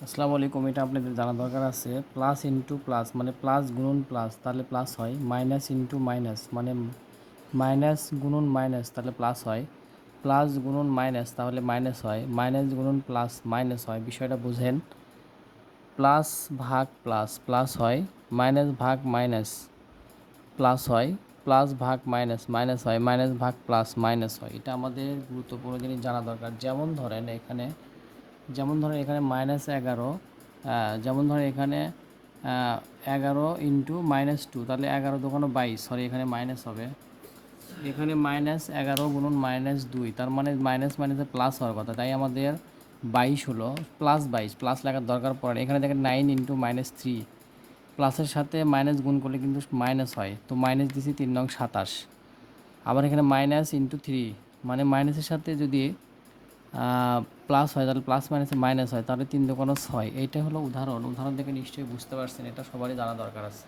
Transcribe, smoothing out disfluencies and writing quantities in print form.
আসসালামু আলাইকুম। এটা আপনাদের জানা দরকার আছে। প্লাস ইন্টু প্লাস মানে প্লাস গুণন প্লাস তাহলে প্লাস হয়। মাইনাস ইন্টু মাইনাস মানে মাইনাস গুণন মাইনাস তাহলে প্লাস হয়। প্লাস গুণন মাইনাস তাহলে মাইনাস হয়। মাইনাস গুণন প্লাস মাইনাস হয়। বিষয়টা বুঝেন। প্লাস ভাগ প্লাস প্লাস হয়। মাইনাস ভাগ মাইনাস প্লাস হয়। প্লাস ভাগ মাইনাস মাইনাস হয়। মাইনাস ভাগ প্লাস মাইনাস হয়। এটা আমাদের গুরুত্বপূর্ণ জিনিস জানা দরকার। যেমন ধরেন এখানে -11, যেমন ধরেন এখানে 11 ইন্টু -2 তাহলে 11 দোকানো 22, সরি এখানে মাইনাস হবে। এখানে -11 গুণন -2 তার মানে মাইনাস মাইনাসে প্লাস হওয়ার কথা, তাই আমাদের 22 হলো। +22 প্লাস লেখার দরকার পড়ে না। এখানে দেখেন 9 ইন্টু -3, প্লাসের সাথে মাইনাস গুণ করলে কিন্তু মাইনাস হয়, তো মাইনাস দিছি 3 নং 27। আবার এখানে -3 মানে মাইনাসের সাথে যদি প্লাস হয় তাহলে প্লাস মাইনাসে মাইনাস হয়, তাহলে 3 দোকানো 6। এইটা হলো উদাহরণ থেকে নিশ্চয়ই বুঝতে পারছেন। এটা সবারই জানা দরকার আছে।